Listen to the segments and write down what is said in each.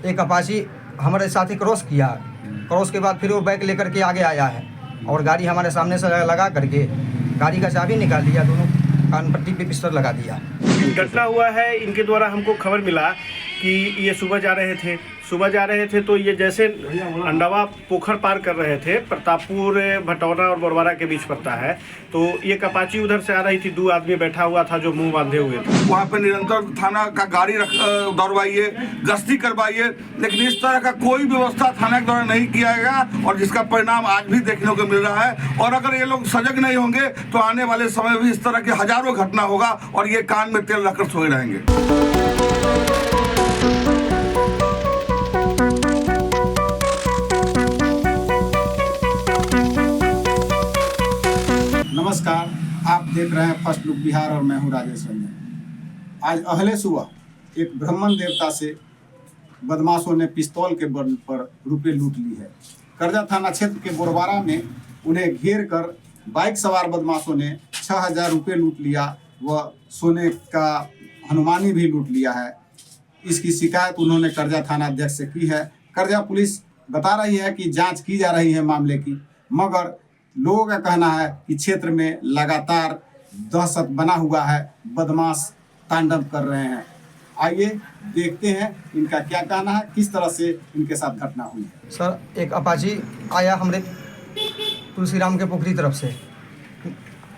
एक अपाची हमारे साथ ही क्रॉस किया। क्रॉस के बाद फिर वो बैग लेकर के आगे आया है और गाड़ी हमारे सामने से लगा करके गाड़ी का चाबी निकाल लिया, दोनों कान पट्टी पे पिस्टल लगा दिया। घटना हुआ है, इनके द्वारा हमको खबर मिला कि ये सुबह जा रहे थे तो ये जैसे अंडवा पोखर पार कर रहे थे, प्रतापपुर भटौरा और बोरवारा के बीच पड़ता है, तो ये अपाची उधर से आ रही थी। 2 आदमी बैठा हुआ था जो मुंह बांधे हुए थे। वहाँ पे निरंतर थाना का गाड़ी दौड़वाइए, गश्ती करवाइए, लेकिन इस तरह का कोई व्यवस्था थाना के द्वारा नहीं किया गया और जिसका परिणाम आज भी देखने को मिल रहा है। और अगर ये लोग सजग नहीं होंगे तो आने वाले समय भी इस तरह के हजारों घटना होगा और ये कान में तेल रखकर सोए रहेंगे। नमस्कार, आप देख रहे हैं फर्स्ट लुक बिहार और मैं हूं राजेश रंजन। आज अहले सुबह एक ब्राह्मण देवता से बदमाशों ने पिस्तौल के बल पर रुपये लूट ली है। करजा थाना क्षेत्र के बोरवारा में उन्हें घेर कर बाइक सवार बदमाशों ने 6000 रुपये लूट लिया व सोने का हनुमानी भी लूट लिया है। इसकी शिकायत उन्होंने करजा थाना अध्यक्ष से की है। करजा पुलिस बता रही है कि जाँच की जा रही है मामले की, मगर लोगों का कहना है कि क्षेत्र में लगातार दहशत बना हुआ है, बदमाश तांडव कर रहे हैं। आइए देखते हैं इनका क्या कहना है, किस तरह से इनके साथ घटना हुई है। सर, एक अपाची आया हमारे तुलसीराम के पोखरी तरफ से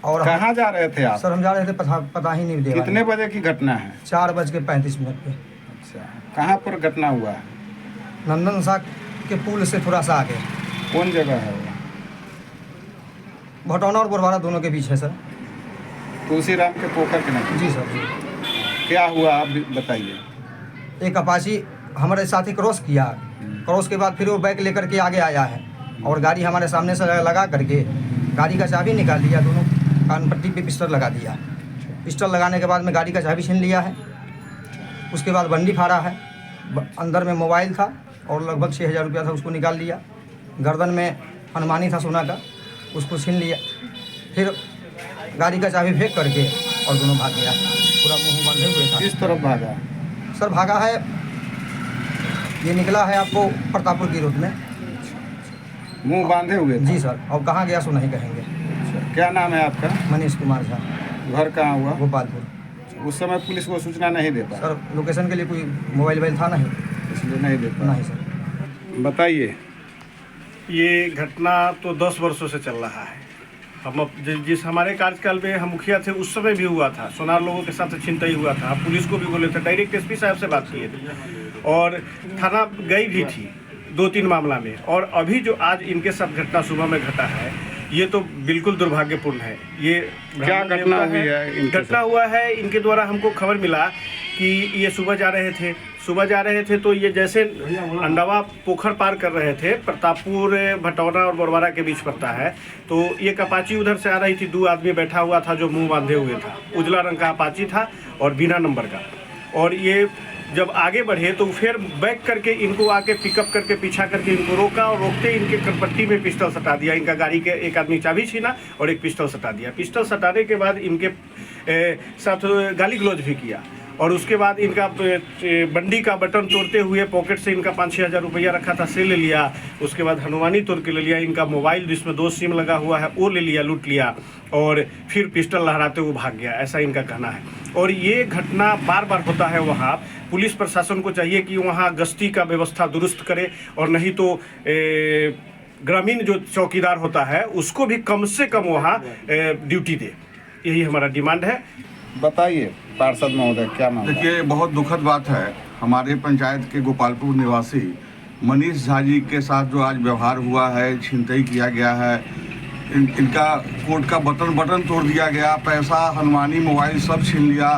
और कहाँ जा रहे थे आप? सर, हम जा रहे थे पता ही नहीं दे। कितने बजे की घटना है? 4:35 पे। अच्छा, कहाँ पर घटना हुआ है? नंदन साग के पुल से थोड़ा सा आगे। कौन जगह है वो? भटौना और बोरवारा दोनों के बीच है सर। तुलसीराम के पोखर के नजदीक। जी सर, जी। क्या हुआ आप बताइए। एक अपाची हमारे साथ ही क्रॉस किया। क्रॉस के बाद फिर वो बैग लेकर के आगे आया है और गाड़ी हमारे सामने से लगा करके गाड़ी का चाबी निकाल लिया, दोनों कान पट्टी पे पिस्टल लगा दिया। पिस्टल लगाने के बाद में गाड़ी का चाबी छीन लिया है। उसके बाद बंडी फाड़ा है, अंदर में मोबाइल था और लगभग 6000 रुपया था, उसको निकाल लिया। गर्दन में हनुमानी था सोना का, उसको छीन लिया। फिर गाड़ी का चाबी फेंक करके और दोनों भाग गया, पूरा मुंह बांधे हुए था। किस तरफ भागा? सर, भागा है, ये निकला है आपको प्रतापपुर की रूट में। मुंह बांधे हुए? जी सर, और कहाँ गया सो नहीं कहेंगे। अच्छा, क्या नाम है आपका? मनीष कुमार झा। घर कहाँ हुआ? गोपालपुर। उस समय पुलिस को सूचना नहीं दे पाया? सर, लोकेशन के लिए कोई मोबाइल था नहीं, इसलिए नहीं दे पाया। नहीं सर। बताइए। ये घटना तो 10 वर्षों से चल रहा है। हम जिस हमारे कार्यकाल में हम मुखिया थे उस समय भी हुआ था, सोनार लोगों के साथ छिनतई हुआ था। पुलिस को भी बोले थे, डायरेक्ट एसपी साहब से बात किए थे और थाना गई भी थी 2-3 मामला में। और अभी जो आज इनके साथ घटना सुबह में घटा है, ये तो बिल्कुल दुर्भाग्यपूर्ण है। ये क्या घटना हुई है? घटना हुआ है, इनके द्वारा हमको खबर मिला कि ये सुबह जा रहे थे तो ये जैसे अंडवा पोखर पार कर रहे थे, प्रतापपुर भटौरा और बोरवारा के बीच पड़ता है, तो ये अपाची उधर से आ रही थी। 2 आदमी बैठा हुआ था जो मुंह बांधे हुए था, उजला रंग का अपाची था और बिना नंबर का। और ये जब आगे बढ़े तो फिर बैक करके इनको आके पिकअप करके पीछा करके इनको रोका और रोकते इनके करपट्टी में पिस्टल सटा दिया। इनका गाड़ी के एक आदमी चाबी छीना और एक पिस्टल सटा दिया। पिस्टल सटाने के बाद इनके साथ गाली गलौज भी किया और उसके बाद इनका बंडी का बटन तोड़ते हुए पॉकेट से इनका 5-6 हज़ार रुपया रखा था से ले लिया। उसके बाद हनुमानी तोड़ के ले लिया। इनका मोबाइल जिसमें 2 सिम लगा हुआ है वो ले लिया, लूट लिया और फिर पिस्टल लहराते हुए भाग गया, ऐसा इनका कहना है। और ये घटना बार बार होता है। वहाँ पुलिस प्रशासन को चाहिए कि वहाँ गश्ती का व्यवस्था दुरुस्त करे और नहीं तो ग्रामीण जो चौकीदार होता है उसको भी कम से कम वहाँ ड्यूटी दे। यही हमारा डिमांड है। बताइए पार्षद महोदय, क्या मामला? देखिए, बहुत दुखद बात है। हमारे पंचायत के गोपालपुर निवासी मनीष झा जी के साथ जो आज व्यवहार हुआ है, छिनतई किया गया है, इनका कोट का बटन तोड़ दिया गया, पैसा, हनुमानी, मोबाइल सब छीन लिया।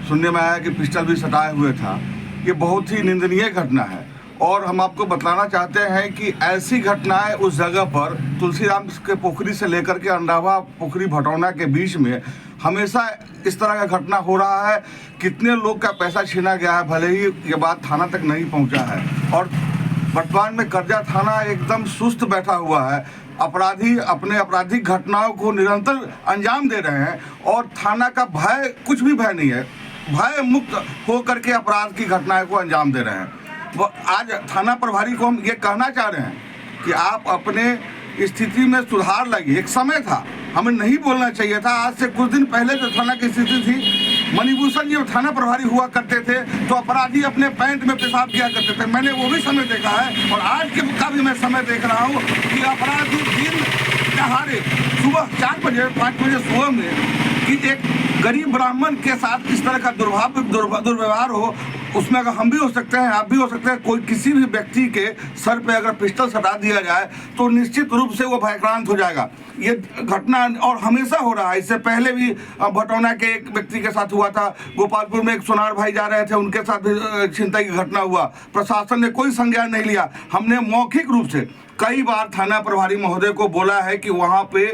सुनने में आया कि पिस्टल भी सटाए हुए था। ये बहुत ही निंदनीय घटना है और हम आपको बतलाना चाहते हैं कि ऐसी घटनाएं उस जगह पर तुलसीराम के पोखरी से लेकर के अंडावा पोखरी भटौना के बीच में हमेशा इस तरह का घटना हो रहा है। कितने लोग का पैसा छीना गया है, भले ही ये बात थाना तक नहीं पहुंचा है। और वर्तमान में करजा थाना एकदम सुस्त बैठा हुआ है। अपराधी अपने आपराधिक घटनाओं को निरंतर अंजाम दे रहे हैं और थाना का भय, कुछ भी भय नहीं है, भय मुक्त होकर के अपराध की घटनाओं को अंजाम दे रहे हैं। आज थाना प्रभारी को हम ये कहना चाह रहे हैं कि आप अपने स्थिति में सुधार लाइए। एक समय था, हमें नहीं बोलना चाहिए था। आज से कुछ दिन पहले जो थाना की स्थिति थी, मणिभूषण जी थाना प्रभारी हुआ करते थे तो अपराधी अपने पैंट में पेशाब किया करते थे। मैंने वो भी समय देखा है और आज के का भी मैं समय देख रहा हूँ कि अपराधी दिन दहाड़े सुबह 4 बजे 5 बजे सुबह में कि एक गरीब ब्राह्मण के साथ इस तरह का दुर्व्यवहार हो, उसमें अगर हम भी हो सकते हैं, आप भी हो सकते हैं। कोई किसी भी व्यक्ति के सर पे अगर पिस्टल सटा दिया जाए तो निश्चित रूप से वो भयक्रांत हो जाएगा। ये घटना और हमेशा हो रहा है। इससे पहले भी भटौना के एक व्यक्ति के साथ हुआ था, गोपालपुर में एक सोनार भाई जा रहे थे, उनके साथ भी छिनताई की घटना हुआ। प्रशासन ने कोई संज्ञान नहीं लिया। हमने मौखिक रूप से कई बार थाना प्रभारी महोदय को बोला है कि वहाँ पे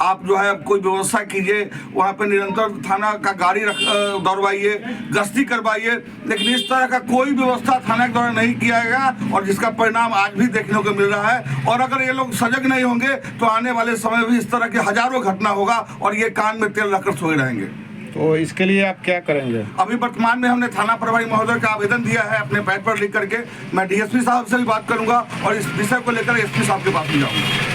आप जो है कोई व्यवस्था कीजिए, वहाँ पे निरंतर थाना का गाड़ी दौड़वाइए, गश्ती करवाइए, लेकिन इस तरह का कोई व्यवस्था थाना के द्वारा नहीं किया गया और जिसका परिणाम आज भी देखने को मिल रहा है। और अगर ये लोग सजग नहीं होंगे तो आने वाले समय में भी इस तरह के हजारों घटना होगा और ये कान में तेल रखकर सोए रहेंगे। तो इसके लिए आप क्या करेंगे? अभी वर्तमान में हमने थाना प्रभारी महोदय का आवेदन दिया है अपने पैड पर लिख करके। मैं डीएसपी साहब से भी बात करूंगा और इस विषय को लेकर एसपी साहब के पास भी जाऊंगा।